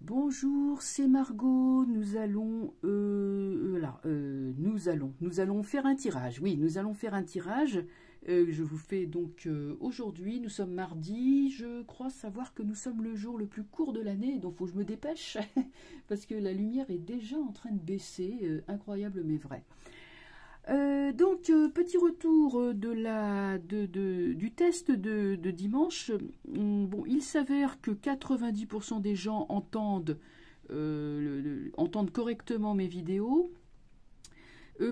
Bonjour, c'est Margot. Nous allons faire un tirage. Oui, nous allons faire un tirage. Je vous fais donc aujourd'hui. Nous sommes mardi. Je crois savoir que nous sommes le jour le plus court de l'année, donc faut que je me dépêche parce que la lumière est déjà en train de baisser. Incroyable mais vrai. Petit retour du test de dimanche. Bon, il s'avère que 90% des gens entendent correctement mes vidéos.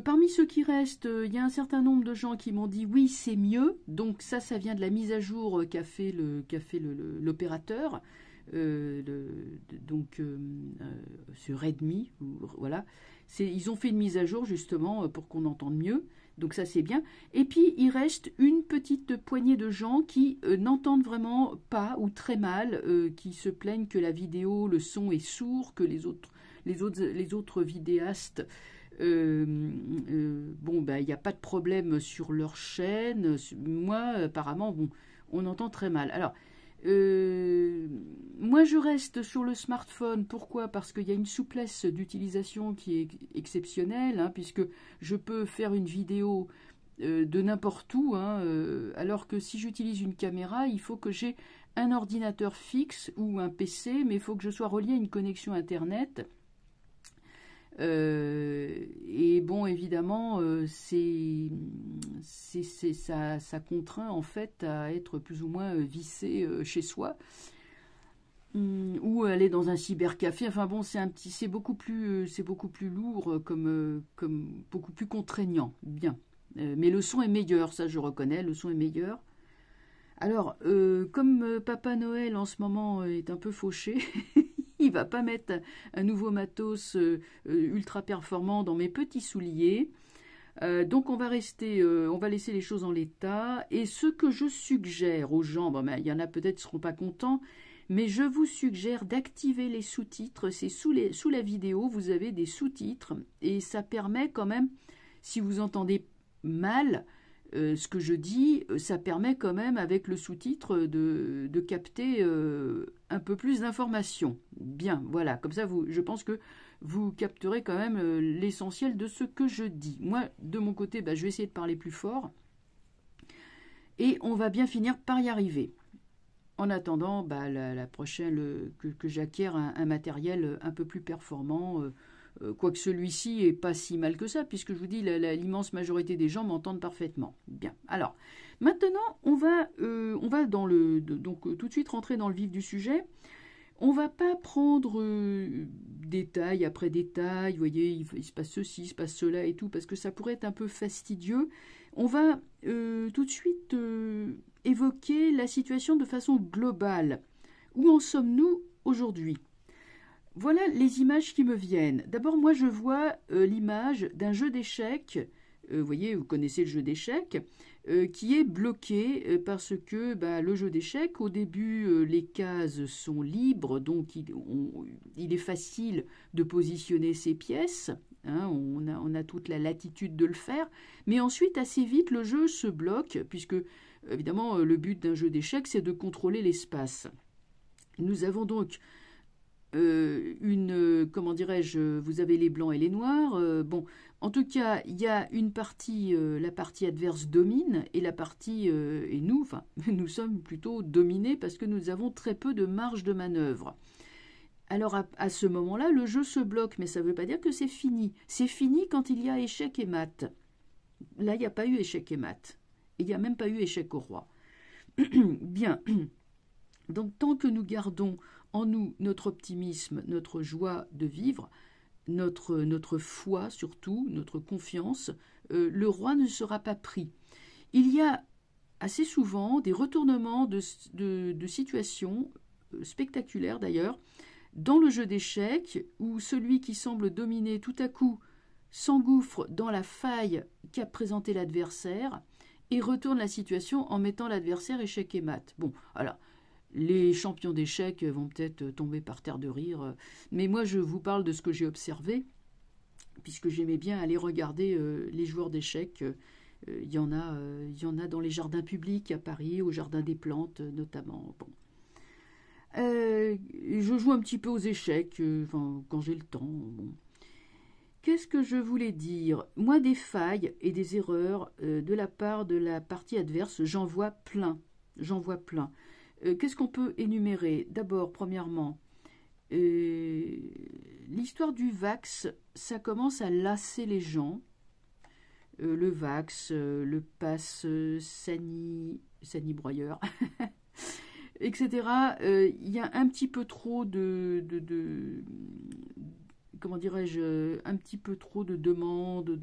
Parmi ceux qui restent, il y a un certain nombre de gens qui m'ont dit oui, c'est mieux. Donc ça vient de la mise à jour qu'a fait l'opérateur. Sur Redmi, voilà. Ils ont fait une mise à jour justement pour qu'on entende mieux. Donc ça c'est bien. Et puis il reste une petite poignée de gens qui n'entendent vraiment pas ou très mal, qui se plaignent que la vidéo, le son est sourd, que les autres vidéastes il n'y a pas de problème sur leur chaîne. Moi, apparemment, bon, on entend très mal. Alors, moi, je reste sur le smartphone. Pourquoi? Parce qu'il y a une souplesse d'utilisation qui est exceptionnelle, hein, puisque je peux faire une vidéo de n'importe où, hein, alors que si j'utilise une caméra, il faut que j'ai un ordinateur fixe ou un PC, mais il faut que je sois relié à une connexion Internet. Et bon, évidemment, ça contraint en fait à être plus ou moins vissé chez soi, ou aller dans un cybercafé. Enfin bon, c'est beaucoup plus lourd, comme beaucoup plus contraignant. Bien, mais le son est meilleur, ça je reconnais, le son est meilleur. Alors, comme Papa Noël en ce moment est un peu fauché. Il va pas mettre un nouveau matos ultra performant dans mes petits souliers. Donc on va laisser les choses en l'état. Et ce que je suggère aux gens, il y en a peut-être qui ne seront pas contents, mais je vous suggère d'activer les sous-titres. C'est sous la vidéo, vous avez des sous-titres. Et ça permet quand même, si vous entendez mal ce que je dis, ça permet quand même avec le sous-titre de capter un peu plus d'informations. Bien, voilà, comme ça je pense que vous capterez quand même l'essentiel de ce que je dis. Moi, de mon côté, je vais essayer de parler plus fort et on va bien finir par y arriver. En attendant, la prochaine, que j'acquiers un matériel un peu plus performant, quoique celui-ci est pas si mal que ça, puisque je vous dis, l'immense majorité des gens m'entendent parfaitement. Bien. Alors, maintenant, on va tout de suite rentrer dans le vif du sujet. On va pas prendre détail après détail, vous voyez, il se passe ceci, il se passe cela et tout, parce que ça pourrait être un peu fastidieux. On va tout de suite évoquer la situation de façon globale. Où en sommes-nous aujourd'hui ? Voilà les images qui me viennent. D'abord, moi, je vois l'image d'un jeu d'échecs. Vous voyez, vous connaissez le jeu d'échecs, qui est bloqué parce que le jeu d'échecs, au début, les cases sont libres, donc il est facile de positionner ses pièces. Hein, on a toute la latitude de le faire. Mais ensuite, assez vite, le jeu se bloque, puisque, évidemment, le but d'un jeu d'échecs, c'est de contrôler l'espace. Nous avons donc comment dirais-je, vous avez les blancs et les noirs. En tout cas, il y a une partie, la partie adverse domine, et la partie, et nous sommes plutôt dominés parce que nous avons très peu de marge de manœuvre. Alors à ce moment-là, le jeu se bloque, mais ça ne veut pas dire que c'est fini. C'est fini quand il y a échec et mat. Là, il n'y a pas eu échec et mat. Et il n'y a même pas eu échec au roi. Bien. Donc tant que nous gardons en nous notre optimisme, notre joie de vivre, notre foi surtout, notre confiance, le roi ne sera pas pris. Il y a assez souvent des retournements de situations spectaculaires d'ailleurs, dans le jeu d'échecs, où celui qui semble dominer tout à coup s'engouffre dans la faille qu'a présenté l'adversaire et retourne la situation en mettant l'adversaire échec et mat. Bon, alors, les champions d'échecs vont peut-être tomber par terre de rire, mais moi je vous parle de ce que j'ai observé, puisque j'aimais bien aller regarder les joueurs d'échecs. Il y en a dans les jardins publics à Paris, au Jardin des Plantes notamment. Bon. Je joue un petit peu aux échecs, enfin, quand j'ai le temps. Bon. Qu'est-ce que je voulais dire? Moi, des failles et des erreurs de la part de la partie adverse, j'en vois plein. J'en vois plein. Qu'est-ce qu'on peut énumérer? D'abord, premièrement, l'histoire du Vax, ça commence à lasser les gens. Le Vax, le pass Sani Broyeur, etc. Il y a un petit peu trop comment dirais-je, un petit peu trop de demandes,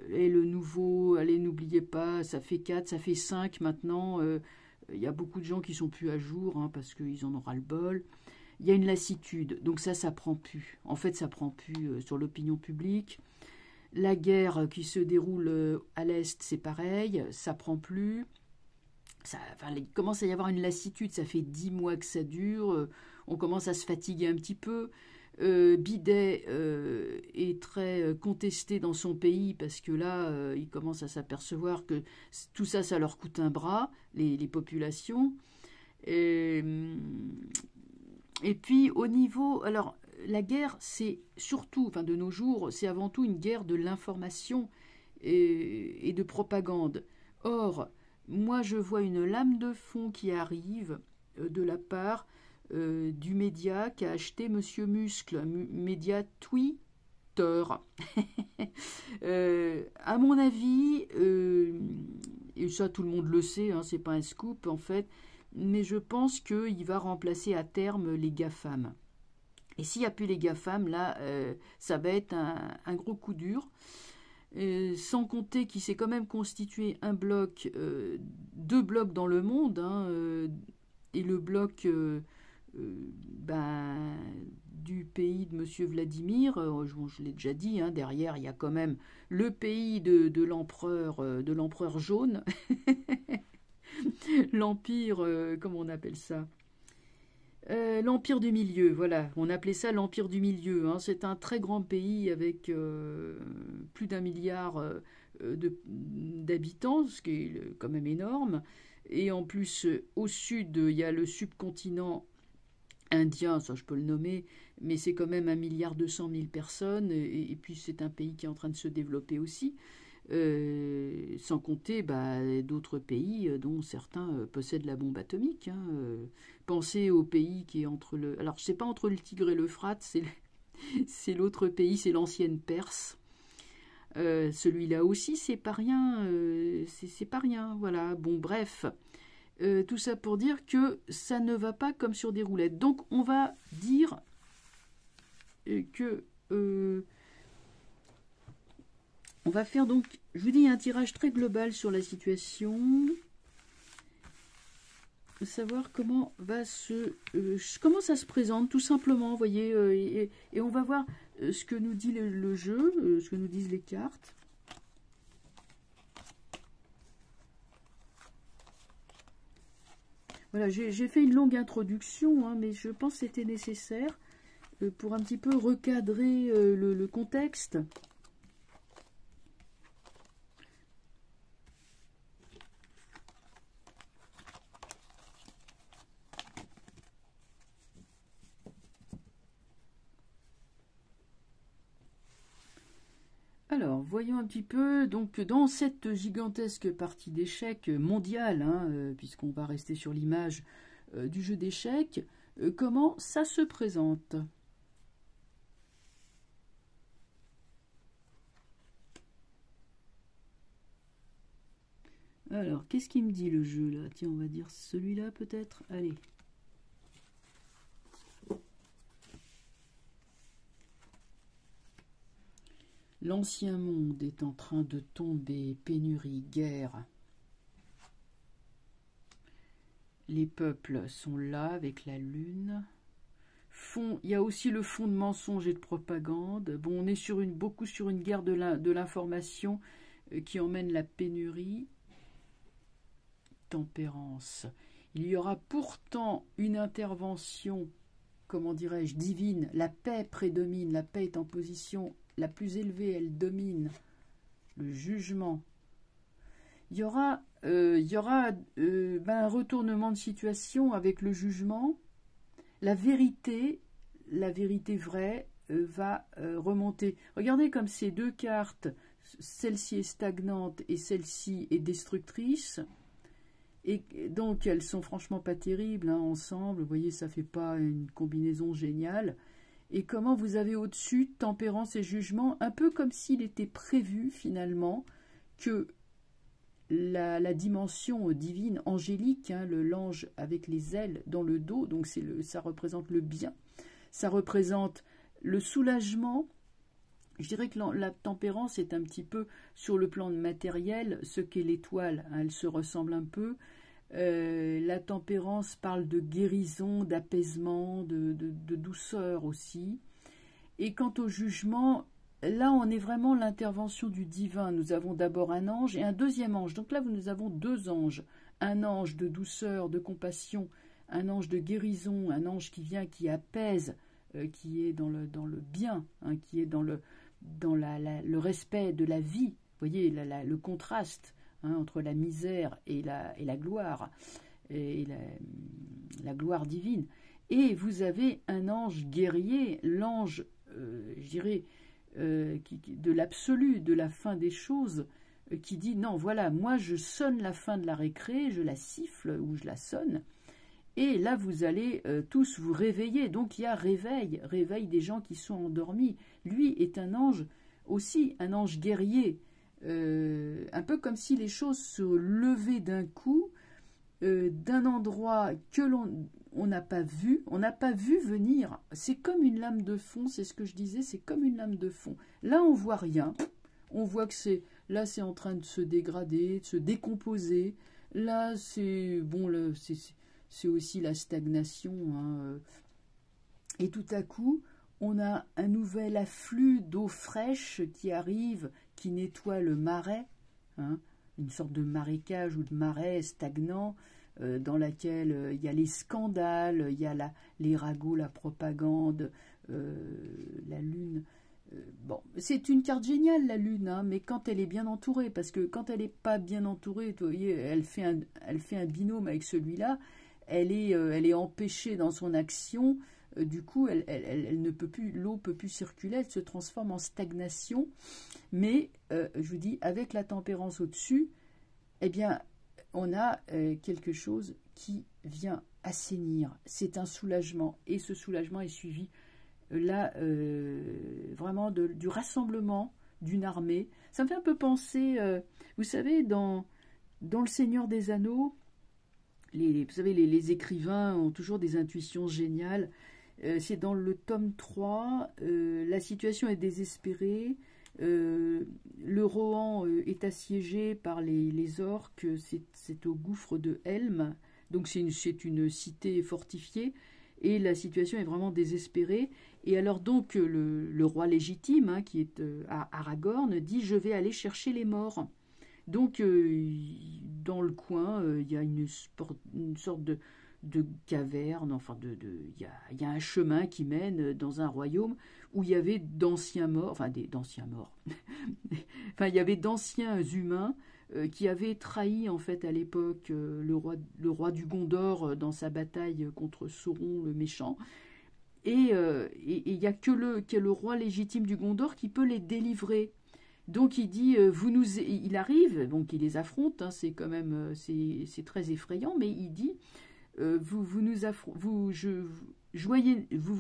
et le nouveau, allez, n'oubliez pas, ça fait 4, ça fait 5 maintenant. Il y a beaucoup de gens qui sont plus à jour, hein, parce qu'ils en ont ras-le-bol. Il y a une lassitude, donc ça prend plus. En fait, ça prend plus sur l'opinion publique. La guerre qui se déroule à l'Est, c'est pareil, ça prend plus. Il commence à y avoir une lassitude, ça fait 10 mois que ça dure, on commence à se fatiguer un petit peu. Bidet est très contesté dans son pays parce que là, il commence à s'apercevoir que tout ça, ça leur coûte un bras, les populations. Et puis au niveau... Alors, la guerre, c'est surtout, enfin de nos jours, c'est avant tout une guerre de l'information et de propagande. Or, moi je vois une lame de fond qui arrive de la part du média qu'a acheté Monsieur Muscle, média Twitter. À mon avis, et ça tout le monde le sait, hein, c'est pas un scoop en fait, mais je pense qu'il va remplacer à terme les GAFAM. Et s'il n'y a plus les GAFAM, là, ça va être un gros coup dur. Sans compter qu'il s'est quand même constitué un bloc, 2 blocs dans le monde, hein, et le bloc du pays de M. Vladimir, je l'ai déjà dit, hein, derrière il y a quand même le pays de l'empereur jaune, l'empire, comment on appelle ça? L'Empire du Milieu, voilà, on appelait ça l'Empire du Milieu, hein. C'est un très grand pays avec plus d'1 milliard d'habitants, ce qui est quand même énorme. Et en plus, au sud, il y a le subcontinent indien, ça je peux le nommer, mais c'est quand même 1,2 milliard personnes, et puis c'est un pays qui est en train de se développer aussi. Sans compter d'autres pays dont certains possèdent la bombe atomique, hein. Pensez au pays qui est entre le... Alors, c'est pas entre le Tigre et l'Euphrate, c'est l'autre pays, c'est l'ancienne Perse. Celui-là aussi, c'est pas rien. C'est pas rien, voilà. Bon, bref. Tout ça pour dire que ça ne va pas comme sur des roulettes. Donc, on va dire que... on va faire donc, je vous dis, un tirage très global sur la situation. Savoir comment comment ça se présente, tout simplement, vous voyez, et on va voir ce que nous dit le jeu, ce que nous disent les cartes. Voilà, j'ai fait une longue introduction, hein, mais je pense que c'était nécessaire pour un petit peu recadrer le contexte. Alors, voyons un petit peu, donc dans cette gigantesque partie d'échecs mondiale, hein, puisqu'on va rester sur l'image du jeu d'échecs, comment ça se présente? Alors, qu'est-ce qu'il me dit le jeu là? Tiens, on va dire celui-là peut-être. Allez. L'ancien monde est en train de tomber, pénurie, guerre. Les peuples sont là avec la lune. Il y a aussi le fond de mensonges et de propagande. Bon, on est beaucoup sur une guerre de l'information qui emmène la pénurie. Tempérance. Il y aura pourtant une intervention, comment dirais-je, divine. La paix prédomine, la paix est en position la plus élevée, elle domine le jugement. un retournement de situation avec le jugement. La vérité vraie va remonter. Regardez comme ces deux cartes, celle-ci est stagnante et celle-ci est destructrice. Et donc elles sont franchement pas terribles hein, ensemble. Vous voyez, ça fait pas une combinaison géniale. Et comment vous avez au-dessus tempérance et jugement, un peu comme s'il était prévu finalement que la dimension divine angélique, hein, l'ange avec les ailes dans le dos, donc ça représente le bien, ça représente le soulagement. Je dirais que la tempérance est un petit peu sur le plan matériel, ce qu'est l'étoile, hein, elle se ressemble un peu. La tempérance parle de guérison, d'apaisement, de douceur aussi. Et quant au jugement, là on est vraiment l'intervention du divin. Nous avons d'abord un ange et un deuxième ange. Donc là nous avons deux anges. Un ange de douceur, de compassion, un ange de guérison, un ange qui vient, qui apaise, qui est dans le bien, hein, qui est dans le respect de la vie. Vous voyez le contraste hein, entre la misère et la gloire, et la gloire divine. Et vous avez un ange guerrier, l'ange, je dirais, de l'absolu, de la fin des choses, qui dit non, voilà, moi je sonne la fin de la récré, je la siffle ou je la sonne, et là vous allez tous vous réveiller. Donc il y a réveil des gens qui sont endormis. Lui est un ange aussi, un ange guerrier, un peu comme si les choses se levaient d'un coup, d'un endroit que on n'a pas vu venir. C'est comme une lame de fond, c'est ce que je disais, c'est comme une lame de fond. Là on voit rien, on voit que c'est en train de se dégrader, de se décomposer. Là c'est bon, c'est aussi la stagnation, hein. Et tout à coup on a un nouvel afflux d'eau fraîche qui arrive, qui nettoie le marais, hein, une sorte de marécage ou de marais stagnant, dans laquelle il y a les scandales, il y a les ragots, la propagande, la lune. Bon, c'est une carte géniale la lune, hein, mais quand elle est bien entourée, parce que quand elle n'est pas bien entourée, vous voyez, elle fait un binôme avec celui-là, elle est empêchée dans son action. Du coup, elle ne peut plus, l'eau peut plus circuler, elle se transforme en stagnation. Mais je vous dis, avec la tempérance au-dessus, eh bien, on a quelque chose qui vient assainir. C'est un soulagement, et ce soulagement est suivi là vraiment du rassemblement d'une armée. Ça me fait un peu penser, vous savez, dans le Seigneur des Anneaux, vous savez, les écrivains ont toujours des intuitions géniales. C'est dans le tome 3, la situation est désespérée, le Rohan est assiégé par les orques, c'est au gouffre de Helm, donc c'est une cité fortifiée, et la situation est vraiment désespérée. Et alors donc le roi légitime, hein, qui est Aragorn, dit « je vais aller chercher les morts ». Donc dans le coin, il y a une sorte de caverne, enfin il y a un chemin qui mène dans un royaume où il y avait d'anciens morts, enfin d'anciens morts, enfin il y avait d'anciens humains qui avaient trahi en fait à l'époque le roi du Gondor dans sa bataille contre Sauron le méchant, et il n'y a que le roi légitime du Gondor qui peut les délivrer. Donc il dit, il arrive, donc il les affronte, hein, c'est quand même, c'est très effrayant, mais il dit, vous vous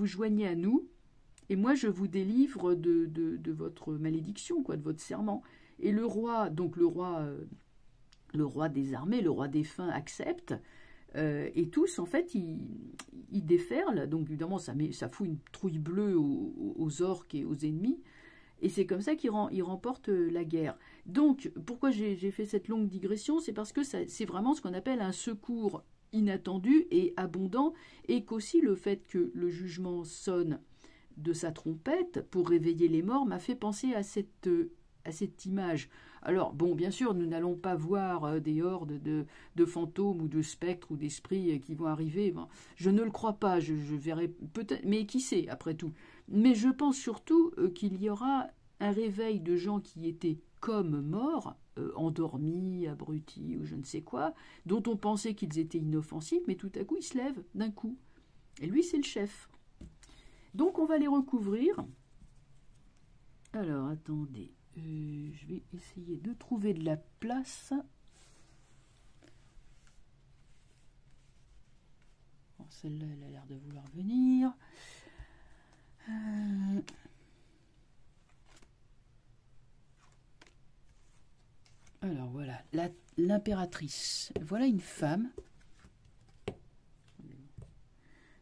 joignez à nous, et moi je vous délivre de votre malédiction, quoi, de votre serment. Et le roi, donc le roi des armées, le roi défunt accepte, et tous en fait ils déferlent. Donc évidemment ça fout une trouille bleue aux orques et aux ennemis. Et c'est comme ça qu'il remporte la guerre. Donc, pourquoi j'ai fait cette longue digression? C'est parce que c'est vraiment ce qu'on appelle un secours inattendu et abondant, et qu'aussi le fait que le jugement sonne de sa trompette pour réveiller les morts m'a fait penser à cette image. Alors, bon, bien sûr, nous n'allons pas voir des hordes de fantômes ou de spectres ou d'esprits qui vont arriver. Bon, je ne le crois pas, je verrai peut-être, mais qui sait, après tout. Mais je pense surtout qu'il y aura un réveil de gens qui étaient comme morts, endormis, abrutis ou je ne sais quoi, dont on pensait qu'ils étaient inoffensifs, mais tout à coup ils se lèvent d'un coup. Et lui c'est le chef. Donc on va les recouvrir. Alors attendez, je vais essayer de trouver de la place. Bon, celle-là elle a l'air de vouloir venir. Alors voilà, l'impératrice. Voilà une femme.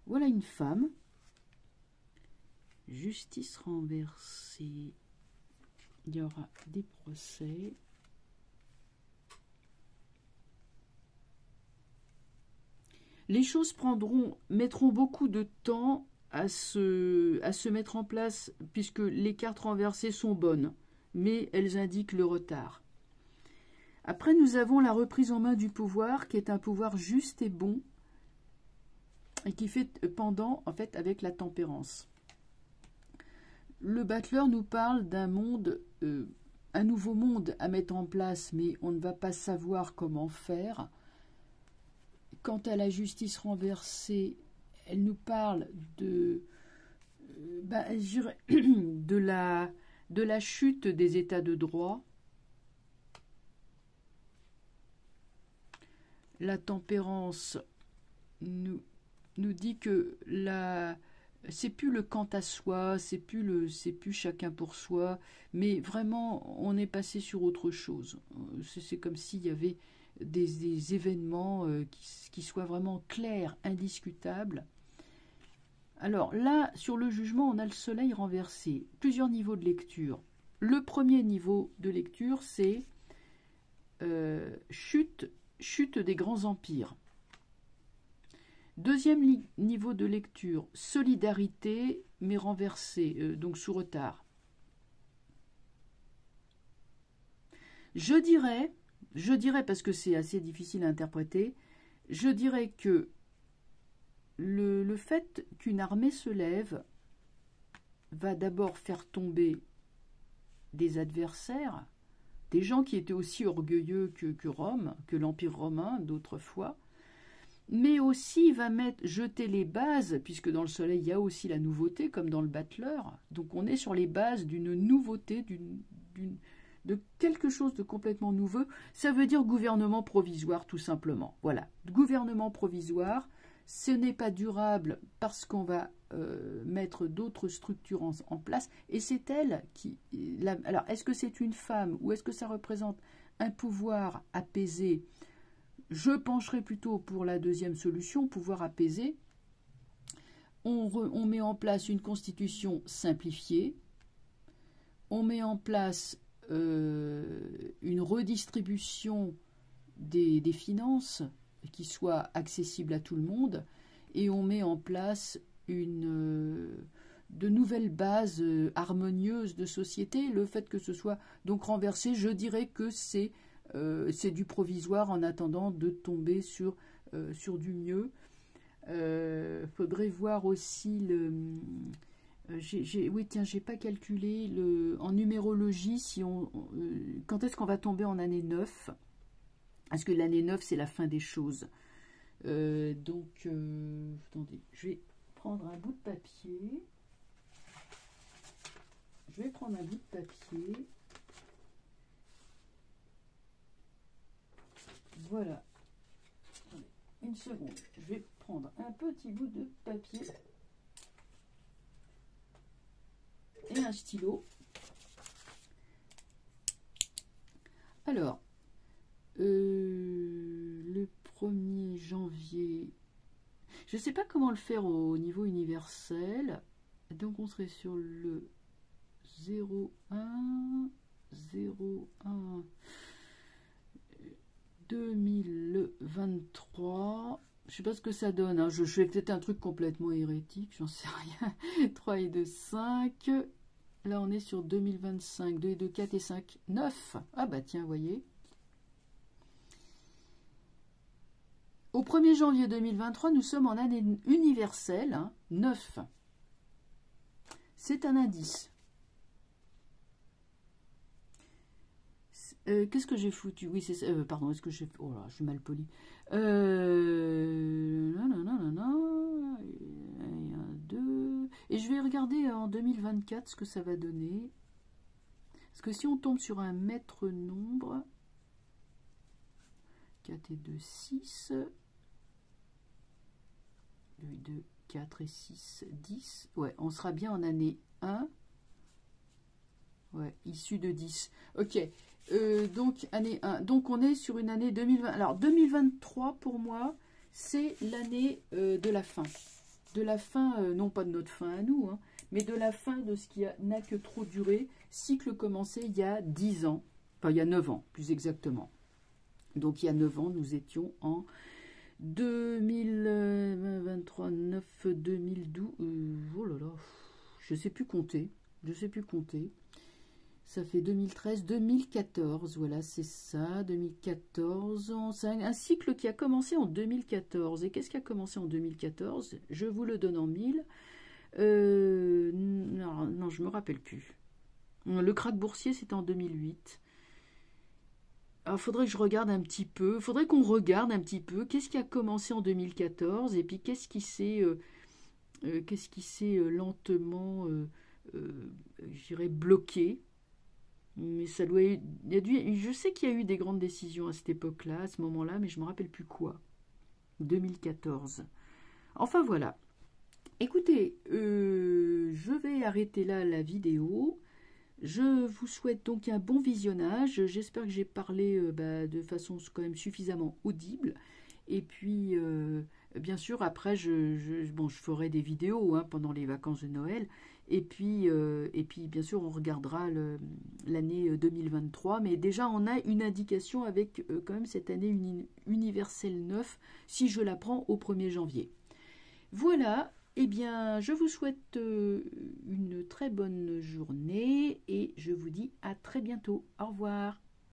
Voilà une femme. Justice renversée. Il y aura des procès. Les choses mettront beaucoup de temps à se mettre en place puisque les cartes renversées sont bonnes, mais elles indiquent le retard. Après, nous avons la reprise en main du pouvoir, qui est un pouvoir juste et bon, et qui fait pendant, en fait, avec la tempérance. Le battleur nous parle d'un monde, un nouveau monde à mettre en place, mais on ne va pas savoir comment faire. Quant à la justice renversée, elle nous parle de la chute des états de droit. La tempérance nous dit que c'est plus le quant à soi, c'est plus chacun pour soi, mais vraiment on est passé sur autre chose. C'est comme s'il y avait des événements qui soient vraiment clairs, indiscutables. Alors là, sur le jugement, on a le soleil renversé. Plusieurs niveaux de lecture. Le premier niveau de lecture, c'est chute des grands empires. Deuxième niveau de lecture, solidarité, mais renversée, donc sous retard. Je dirais, parce que c'est assez difficile à interpréter, je dirais que le fait qu'une armée se lève va d'abord faire tomber des adversaires, des gens qui étaient aussi orgueilleux que Rome, que l'Empire romain d'autrefois, mais aussi va jeter les bases, puisque dans le soleil il y a aussi la nouveauté, comme dans le battleur. Donc on est sur les bases d'une nouveauté, de quelque chose de complètement nouveau. Ça veut dire gouvernement provisoire, tout simplement. Voilà, gouvernement provisoire. Ce n'est pas durable parce qu'on va mettre d'autres structures en place. Et c'est elle qui... Alors, est-ce que c'est une femme ou est-ce que ça représente un pouvoir apaisé? Je pencherai plutôt pour la deuxième solution, pouvoir apaisé. On met en place une constitution simplifiée. On met en place une redistribution des finances qui soit accessible à tout le monde, et on met en place de nouvelles bases harmonieuses de société. Le fait que ce soit donc renversé, je dirais que c'est du provisoire en attendant de tomber sur du mieux. Faudrait voir aussi oui, tiens, j'ai pas calculé en numérologie quand est-ce qu'on va tomber en année 9. Parce que l'année 9, c'est la fin des choses. Donc, attendez, je vais prendre un bout de papier. Voilà. Attendez, une seconde. Je vais prendre un petit bout de papier et un stylo. Alors, le 1er janvier, je ne sais pas comment le faire au niveau universel, donc on serait sur le 01 2023. Je sais pas ce que ça donne, hein. Je fais peut-être un truc complètement hérétique, j'en sais rien. 3 et 2, 5. Là on est sur 2025, 2 et 2, 4 et 5, 9. Ah bah tiens, vous voyez. Au 1er janvier 2023, nous sommes en année universelle, hein, 9. C'est un indice. Qu'est-ce que j'ai foutu? Oui, c'est ça. Pardon, est-ce que j'ai... Oh là, je suis mal poli. Non. Et un, deux. Et je vais regarder en 2024 ce que ça va donner. Parce que si on tombe sur un maître nombre, 4 et 2, 6. 2 et 2, 4 et 6, 10. Ouais, on sera bien en année 1. Ouais, issu de 10. Ok. Donc, année 1. Donc, on est sur une année 2020. Alors, 2023, pour moi, c'est l'année de la fin. De la fin, non pas de notre fin à nous, hein, mais de la fin de ce qui n'a que trop duré. Cycle commencé il y a 10 ans. Enfin, il y a 9 ans, plus exactement. Donc, il y a 9 ans, nous étions en 2023, 9, 2012. Oh là là, je ne sais plus compter. Je sais plus compter. Ça fait 2013, 2014, voilà, c'est ça, 2014. C'est un cycle qui a commencé en 2014. Et qu'est-ce qui a commencé en 2014? Je vous le donne en mille. Non, je me rappelle plus. Le krach boursier, c'était en 2008. Alors, il faudrait que je regarde un petit peu. Il faudrait qu'on regarde un petit peu qu'est-ce qui a commencé en 2014 et puis qu'est-ce qui s'est lentement, je dirais, bloqué. Mais ça doit, je sais qu'il y a eu des grandes décisions à cette époque-là, à ce moment-là, mais je ne me rappelle plus quoi. 2014. Enfin voilà. Écoutez, je vais arrêter là la vidéo. Je vous souhaite donc un bon visionnage. J'espère que j'ai parlé de façon quand même suffisamment audible. Et puis, bien sûr, après, je ferai des vidéos pendant les vacances de Noël. Et puis, bien sûr, on regardera l'année 2023. Mais déjà, on a une indication avec quand même cette année universelle 9, si je la prends au 1er janvier. Voilà, eh bien, je vous souhaite une très bonne journée et je vous dis à très bientôt. Au revoir.